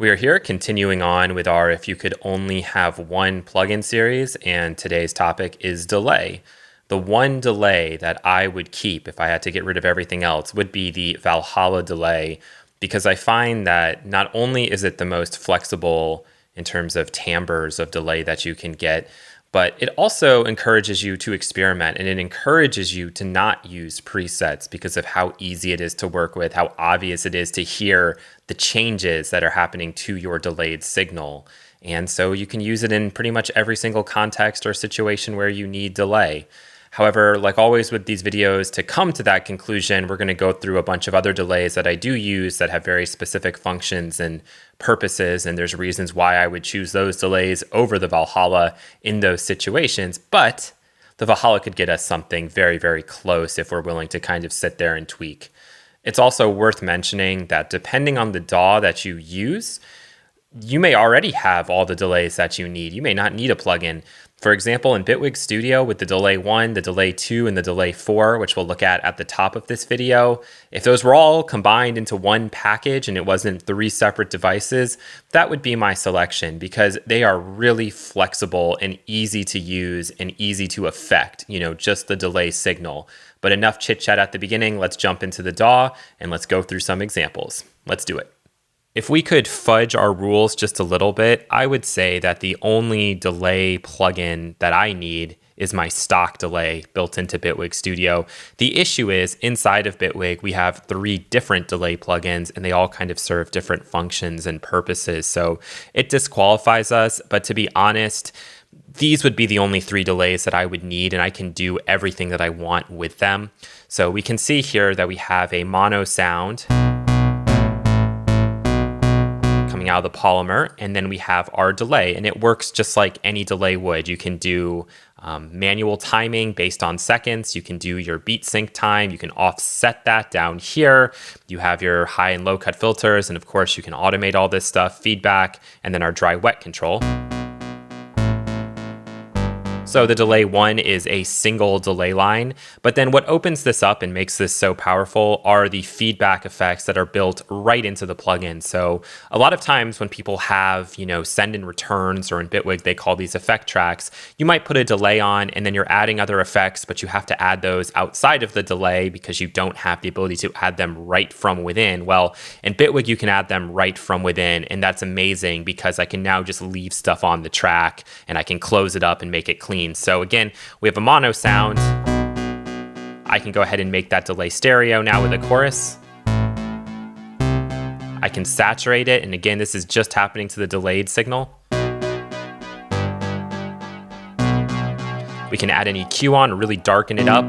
We are here continuing on with our If You Could Only Have One plugin series, and today's topic is delay. The one delay that I would keep if I had to get rid of everything else would be the Valhalla Delay, because I find that not only is it the most flexible in terms of timbres of delay that you can get, but it also encourages you to experiment, and it encourages you to not use presets because of how easy it is to work with, how obvious it is to hear the changes that are happening to your delayed signal. And so you can use it in pretty much every single context or situation where you need delay. However, like always with these videos, to come to that conclusion, we're going to go through a bunch of other delays that I do use that have very specific functions and purposes, and there's reasons why I would choose those delays over the Valhalla in those situations. But the Valhalla could get us something very, very close if we're willing to kind of sit there and tweak. It's also worth mentioning that depending on the DAW that you use, you may already have all the delays that you need. You may not need a plugin. For example, in Bitwig Studio with the Delay 1, the Delay 2, and the Delay 4, which we'll look at the top of this video, if those were all combined into one package and it wasn't 3 separate devices, that would be my selection because they are really flexible and easy to use and easy to affect, just the delay signal. But enough chit chat at the beginning, let's jump into the DAW and let's go through some examples. Let's do it. If we could fudge our rules just a little bit, I would say that the only delay plugin that I need is my stock delay built into Bitwig Studio. The issue is inside of Bitwig, we have 3 different delay plugins and they all kind of serve different functions and purposes. So it disqualifies us, but to be honest, these would be the only 3 delays that I would need, and I can do everything that I want with them. So we can see here that we have a mono sound coming out of the polymer, and then we have our delay, and it works just like any delay would. You can do manual timing based on seconds. You can do your beat sync time. You can offset that down here. You have your high and low cut filters, and of course you can automate all this stuff, feedback, and then our dry wet control. So the delay 1 is a single delay line, but then what opens this up and makes this so powerful are the feedback effects that are built right into the plugin. So a lot of times when people have, send in returns, or in Bitwig they call these effect tracks, you might put a delay on and then you're adding other effects, but you have to add those outside of the delay because you don't have the ability to add them right from within. Well, in Bitwig you can add them right from within, and that's amazing because I can now just leave stuff on the track and I can close it up and make it clean. So again, we have a mono sound. I can go ahead and make that delay stereo now with a chorus. I can saturate it, and again, this is just happening to the delayed signal. We can add an EQ on, really darken it up,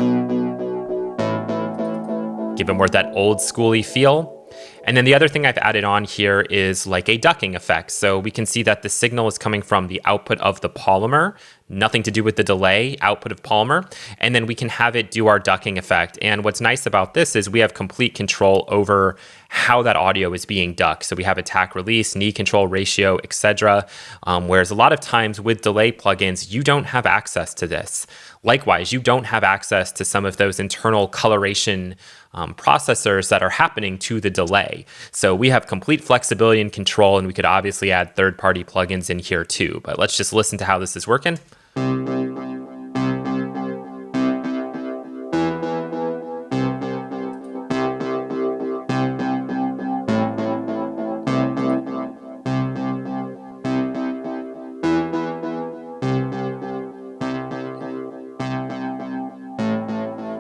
give it more of that old schooly feel. And then the other thing I've added on here is like a ducking effect. So we can see that the signal is coming from the output of the polymer, nothing to do with the delay, output of polymer. And then we can have it do our ducking effect. And what's nice about this is we have complete control over how that audio is being ducked. So we have attack release, knee control ratio, etc. Whereas a lot of times with delay plugins, you don't have access to this. Likewise, you don't have access to some of those internal coloration processors that are happening to the delay. So we have complete flexibility and control, and we could obviously add third-party plugins in here too. But let's just listen to how this is working.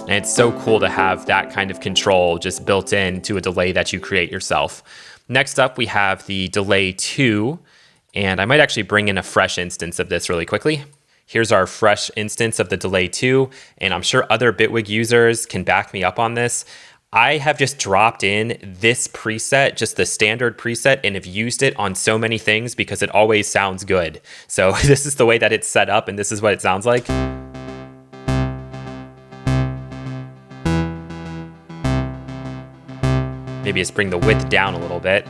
And it's so cool to have that kind of control just built into a delay that you create yourself. Next up, we have the Delay 2, and I might actually bring in a fresh instance of this really quickly. Here's our fresh instance of the Delay 2, and I'm sure other Bitwig users can back me up on this. I have just dropped in this preset, just the standard preset, and have used it on so many things because it always sounds good. So this is the way that it's set up, and this is what it sounds like. Maybe just bring the width down a little bit.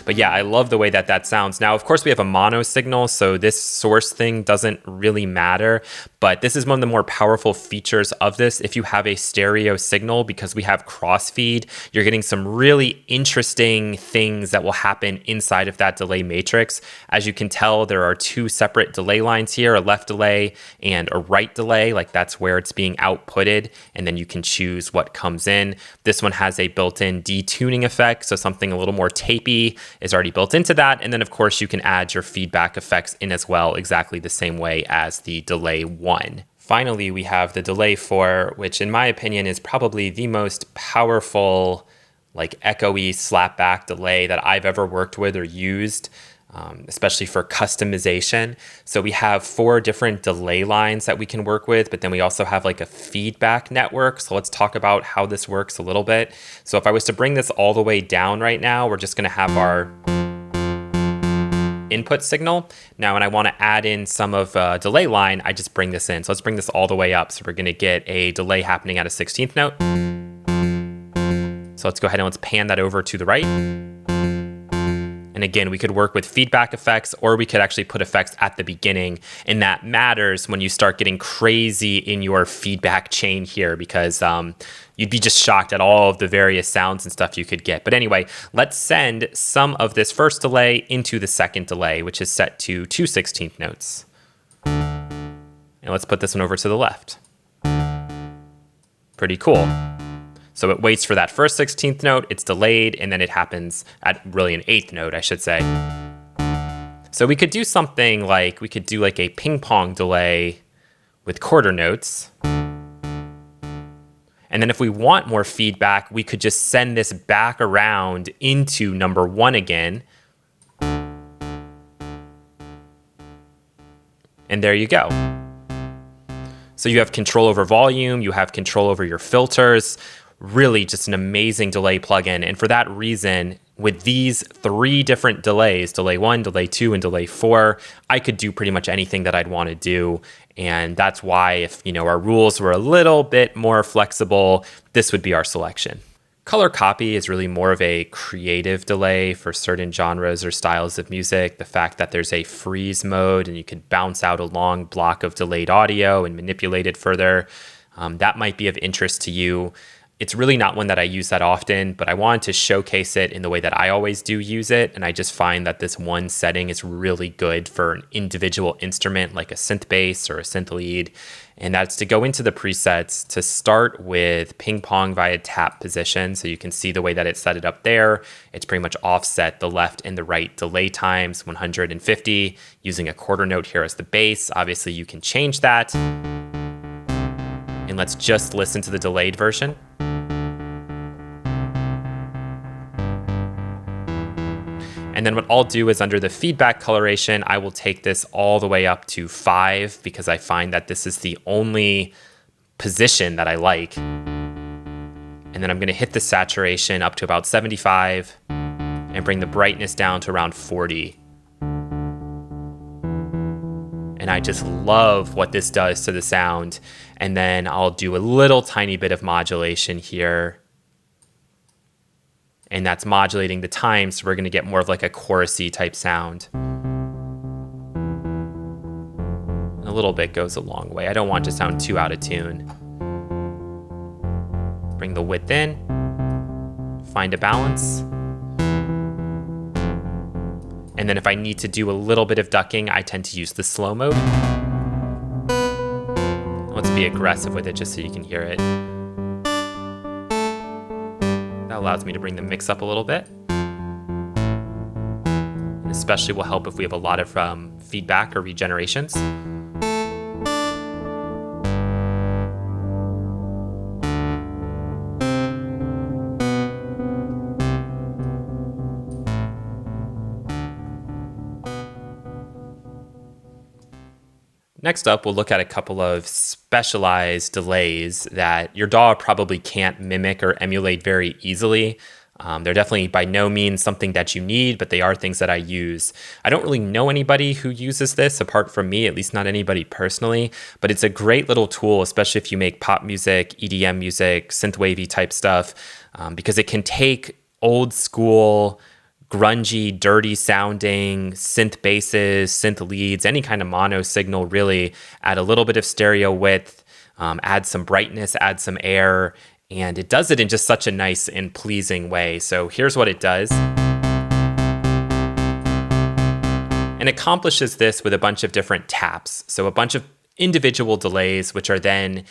But yeah, I love the way that that sounds. Now, of course, we have a mono signal, so this source thing doesn't really matter, but this is one of the more powerful features of this. If you have a stereo signal, because we have crossfeed, you're getting some really interesting things that will happen inside of that delay matrix. As you can tell, there are two separate delay lines here, a left delay and a right delay, like that's where it's being outputted, and then you can choose what comes in. This one has a built-in detuning effect, so something a little more tapey is already built into that. And then of course you can add your feedback effects in as well, exactly the same way as the delay 1. Finally, we have the delay 4, which in my opinion is probably the most powerful, like echoey slapback delay that I've ever worked with or used, especially for customization. So we have 4 different delay lines that we can work with, but then we also have like a feedback network. So let's talk about how this works a little bit. So if I was to bring this all the way down right now, we're just going to have our input signal. Now, when I want to add in some of a delay line, I just bring this in. So let's bring this all the way up. So we're going to get a delay happening at a 16th note. So let's go ahead and let's pan that over to the right. And again, we could work with feedback effects, or we could actually put effects at the beginning. And that matters when you start getting crazy in your feedback chain here, because you'd be just shocked at all of the various sounds and stuff you could get. But anyway, let's send some of this first delay into the second delay, which is set to 2 16th notes. And let's put this one over to the left. Pretty cool. So it waits for that first 16th note, it's delayed, and then it happens at really an 8th note, I should say. So we could do something like, we could do like a ping pong delay with quarter notes. And then if we want more feedback, we could just send this back around into number 1 again. And there you go. So you have control over volume, you have control over your filters. Really just an amazing delay plugin. And for that reason, with these 3 different delays, delay 1, delay 2, and delay 4, I could do pretty much anything that I'd want to do. And that's why if, our rules were a little bit more flexible, this would be our selection. Color copy is really more of a creative delay for certain genres or styles of music. The fact that there's a freeze mode and you could bounce out a long block of delayed audio and manipulate it further, that might be of interest to you. It's really not one that I use that often, but I wanted to showcase it in the way that I always do use it. And I just find that this one setting is really good for an individual instrument like a synth bass or a synth lead. And that's to go into the presets to start with ping pong via tap position. So you can see the way that it's set it up there. It's pretty much offset the left and the right delay times, 150, using a quarter note here as the bass. Obviously you can change that. And let's just listen to the delayed version. And then what I'll do is under the feedback coloration, I will take this all the way up to 5 because I find that this is the only position that I like. And then I'm going to hit the saturation up to about 75 and bring the brightness down to around 40. And I just love what this does to the sound. And then I'll do a little tiny bit of modulation here. And that's modulating the time, so we're going to get more of like a chorusy type sound. A little bit goes a long way. I don't want to sound too out of tune. Bring the width in, find a balance. And then if I need to do a little bit of ducking, I tend to use the slow mode. Let's be aggressive with it just so you can hear it. That allows me to bring the mix up a little bit. And especially will help if we have a lot of feedback or regenerations. Next up, we'll look at a couple of specialized delays that your DAW probably can't mimic or emulate very easily. They're definitely by no means something that you need, but they are things that I use. I don't really know anybody who uses this apart from me, at least not anybody personally, but it's a great little tool, especially if you make pop music, EDM music, synthwavy type stuff, because it can take old school grungy, dirty sounding synth basses, synth leads, any kind of mono signal really. Add a little bit of stereo width, add some brightness, add some air, and it does it in just such a nice and pleasing way. So here's what it does. And accomplishes this with a bunch of different taps. So a bunch of individual delays, which are then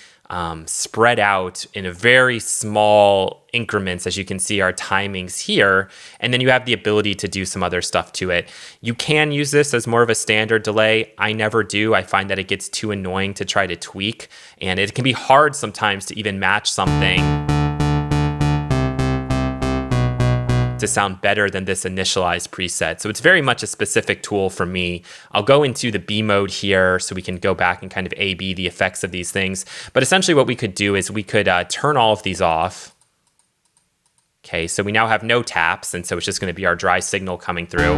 spread out in a very small increments. As you can see, our timings here, and then you have the ability to do some other stuff to it. You can use this as more of a standard delay. I never do. I find that it gets too annoying to try to tweak, and it can be hard sometimes to even match something to sound better than this initialized preset. So it's very much a specific tool for me. I'll go into the B mode here so we can go back and kind of A/B the effects of these things. But essentially what we could do is we could turn all of these off. Okay, so we now have no taps, and so it's just gonna be our dry signal coming through.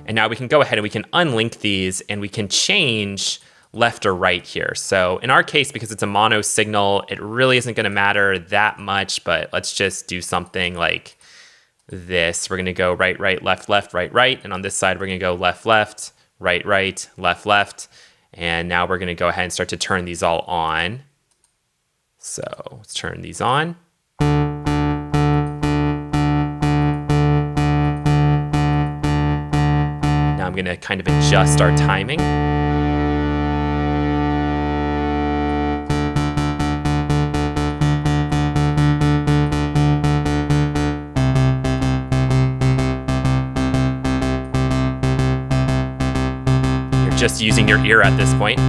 And now we can go ahead and we can unlink these and we can change left or right here. So in our case, because it's a mono signal, it really isn't going to matter that much, but let's just do something like this. We're going to go right, right, left, left, right, right. And on this side, we're going to go left, left, right, right, left, left. And now we're going to go ahead and start to turn these all on. So let's turn these on. Now I'm going to kind of adjust our timing. Just using your ear at this point.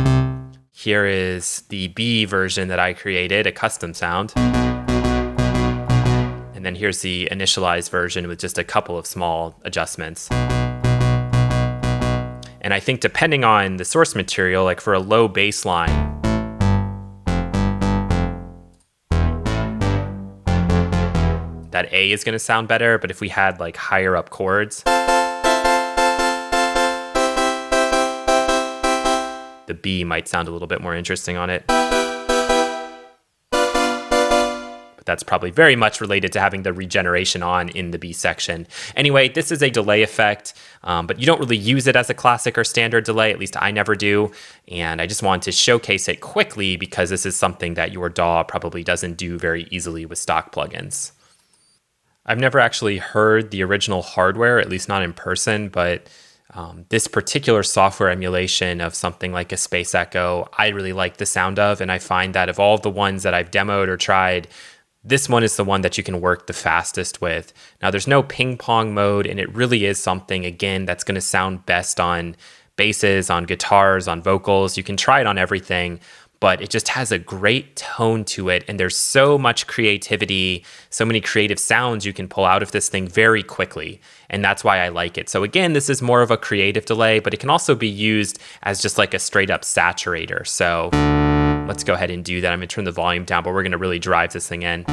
Here is the B version that I created, a custom sound. And then here's the initialized version with just a couple of small adjustments. And I think depending on the source material, like for a low bass line, that A is going to sound better, but if we had like higher up chords, the B might sound a little bit more interesting on it. But that's probably very much related to having the regeneration on in the B section. Anyway, this is a delay effect, but you don't really use it as a classic or standard delay, at least I never do. And I just wanted to showcase it quickly because this is something that your DAW probably doesn't do very easily with stock plugins. I've never actually heard the original hardware, at least not in person, but this particular software emulation of something like a Space Echo, I really like the sound of, and I find that of all the ones that I've demoed or tried, this one is the one that you can work the fastest with. Now there's no ping pong mode, and it really is something, again, that's going to sound best on basses, on guitars, on vocals. You can try it on everything, but it just has a great tone to it, and there's so much creativity, so many creative sounds you can pull out of this thing very quickly, and that's why I like it. So again, this is more of a creative delay, but it can also be used as just like a straight up saturator. So let's go ahead and do that. I'm gonna turn the volume down, but we're gonna really drive this thing in.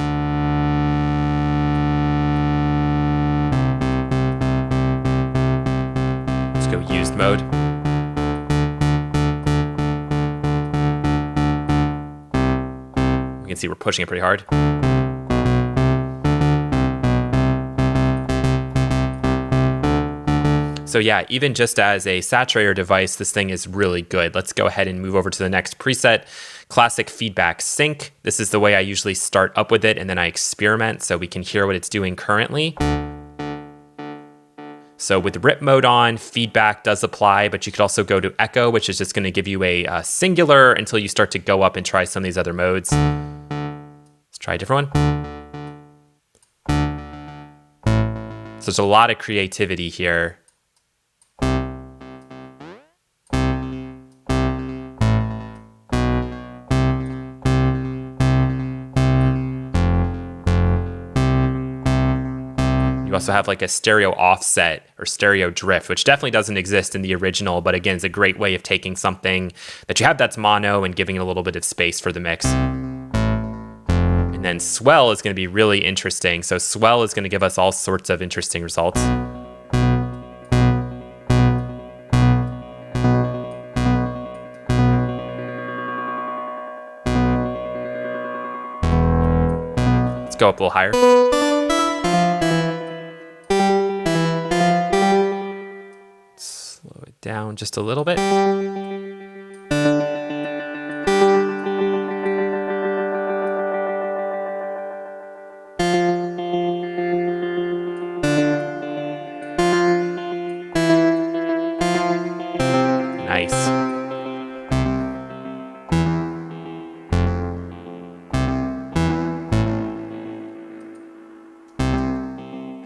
Let's go used mode. You can see we're pushing it pretty hard. So yeah, even just as a saturator device, this thing is really good. Let's go ahead and move over to the next preset, Classic Feedback Sync. This is the way I usually start up with it, and then I experiment so we can hear what it's doing currently. So with rip mode on, feedback does apply, but you could also go to echo, which is just going to give you a singular until you start to go up and try some of these other modes. Let's try a different one. So there's a lot of creativity here. You also have like a stereo offset or stereo drift, which definitely doesn't exist in the original, but again, it's a great way of taking something that you have that's mono and giving it a little bit of space for the mix. And then swell is going to be really interesting. So swell is going to give us all sorts of interesting results. Let's go up a little higher. Slow it down just a little bit. Nice.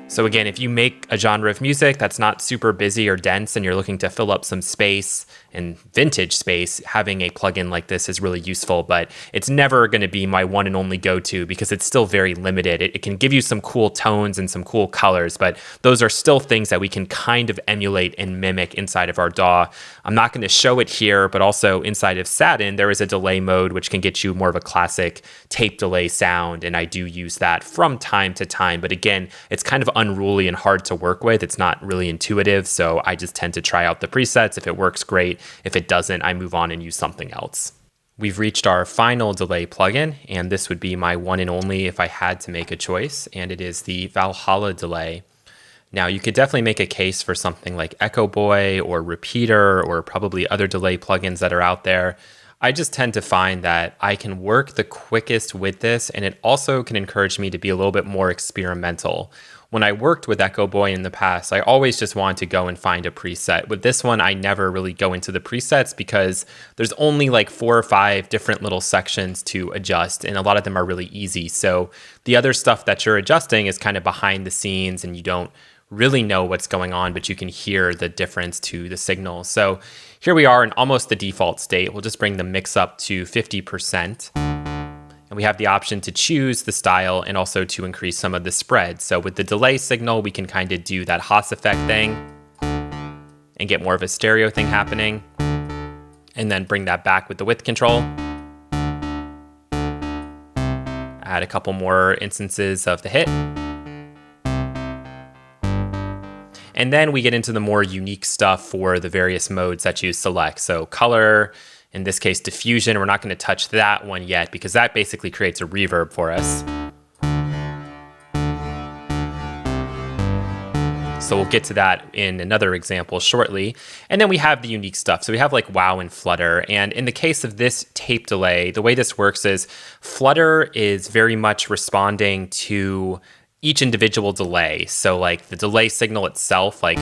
So again, if you make a genre of music that's not super busy or dense and you're looking to fill up some space and vintage space, having a plugin like this is really useful, but it's never going to be my one and only go-to because it's still very limited. It can give you some cool tones and some cool colors, but those are still things that we can kind of emulate and mimic inside of our DAW. I'm not going to show it here, but also inside of Satin, there is a delay mode which can get you more of a classic tape delay sound, and I do use that from time to time. But again, it's kind of unruly and hard to work with. It's not really intuitive, so I just tend to try out the presets. If it works, great. If it doesn't, I move on and use something else. We've reached our final delay plugin, and this would be my one and only if I had to make a choice, and it is the Valhalla Delay. Now, you could definitely make a case for something like Echo Boy or Repeater or probably other delay plugins that are out there. I just tend to find that I can work the quickest with this, and it also can encourage me to be a little bit more experimental. When I worked with Echo Boy in the past, I always just wanted to go and find a preset. With this one, I never really go into the presets because there's only like 4 or 5 different little sections to adjust, and a lot of them are really easy. So the other stuff that you're adjusting is kind of behind the scenes, and you don't really know what's going on, but you can hear the difference to the signal. So here we are in almost the default state. We'll just bring the mix up to 50%. And we have the option to choose the style and also to increase some of the spread. So with the delay signal, we can kind of do that Haas effect thing and get more of a stereo thing happening. And then bring that back with the width control. Add a couple more instances of the hit. And then we get into the more unique stuff for the various modes that you select. So color, in this case diffusion, we're not going to touch that one yet because that basically creates a reverb for us. So we'll get to that in another example shortly. And then we have the unique stuff. So we have like wow and flutter. And in the case of this tape delay, the way this works is flutter is very much responding to each individual delay. So like the delay signal itself, like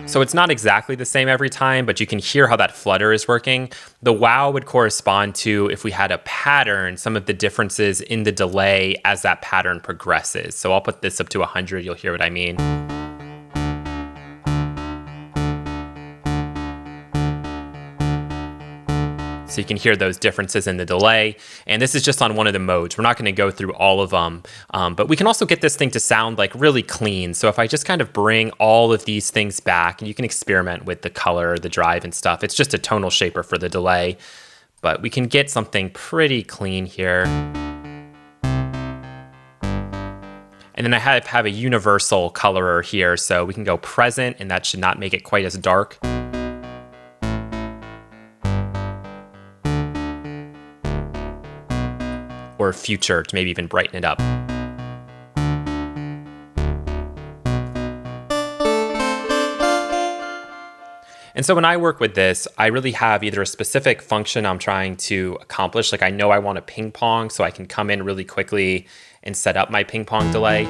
so it's not exactly the same every time, but you can hear how that flutter is working. The wow would correspond to, if we had a pattern, some of the differences in the delay as that pattern progresses. So I'll put this up to 100, you'll hear what I mean. So you can hear those differences in the delay. And this is just on one of the modes. We're not going to go through all of them, but we can also get this thing to sound like really clean. So if I just kind of bring all of these things back, and you can experiment with the color, the drive and stuff. It's just a tonal shaper for the delay, but we can get something pretty clean here. And then I have a universal colorer here. So we can go present, and that should not make it quite as dark. Or future to maybe even brighten it up. And so when I work with this, I really have either a specific function I'm trying to accomplish, like I know I want a ping pong, so I can come in really quickly and set up my ping pong delay.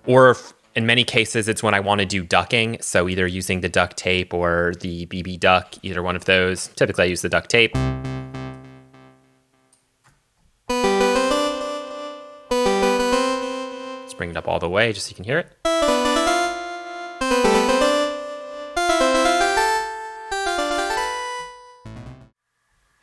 Or in many cases, it's when I want to do ducking. So either using the duct tape or the BB duck, either one of those. Typically I use the duct tape. Let's bring it up all the way just so you can hear it.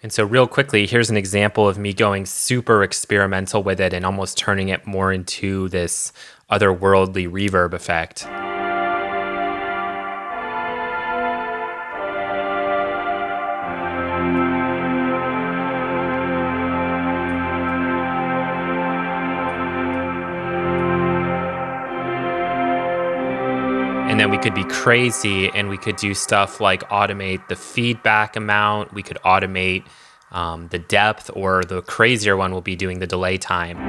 And so real quickly, here's an example of me going super experimental with it and almost turning it more into this otherworldly reverb effect. then we could be crazy and we could do stuff like automate the feedback amount. We could automate the depth, or the crazier one will be doing the delay time.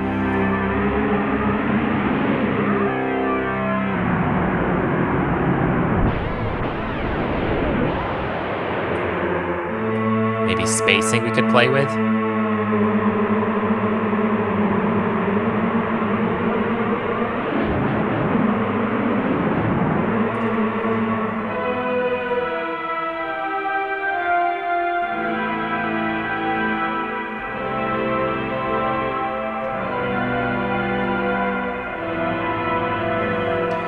Maybe spacing we could play with.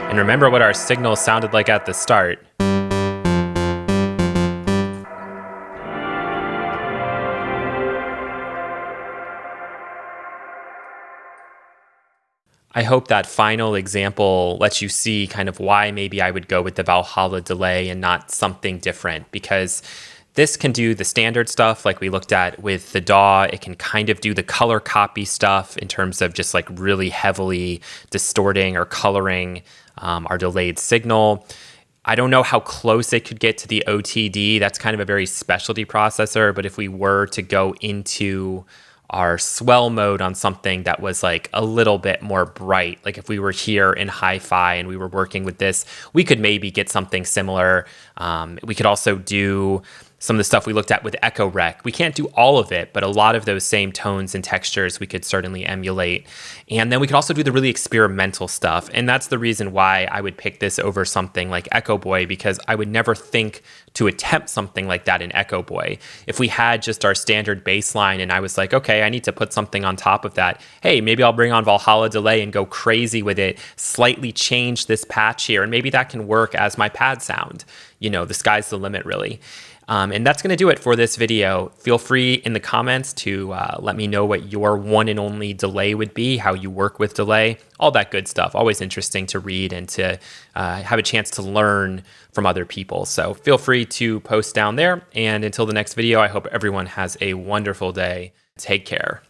And remember what our signal sounded like at the start. I hope that final example lets you see kind of why maybe I would go with the Valhalla Delay and not something different, because this can do the standard stuff like we looked at with the DAW. It can kind of do the color copy stuff in terms of just like really heavily distorting or coloring our delayed signal. I don't know how close it could get to the OTD. That's kind of a very specialty processor, but if we were to go into our swell mode on something that was like a little bit more bright, like if we were here in hi-fi and we were working with this, we could maybe get something similar. We could also do some of the stuff we looked at with Echo Rec. We can't do all of it, but a lot of those same tones and textures we could certainly emulate. And then we could also do the really experimental stuff. And that's the reason why I would pick this over something like Echo Boy, because I would never think to attempt something like that in Echo Boy. If we had just our standard bass line and I was like, okay, I need to put something on top of that. Hey, maybe I'll bring on Valhalla Delay and go crazy with it, slightly change this patch here, and maybe that can work as my pad sound. You know, the sky's the limit, really. And that's going to do it for this video. Feel free in the comments to let me know what your one and only delay would be, how you work with delay, all that good stuff. Always interesting to read and to have a chance to learn from other people. So feel free to post down there. And until the next video, I hope everyone has a wonderful day. Take care.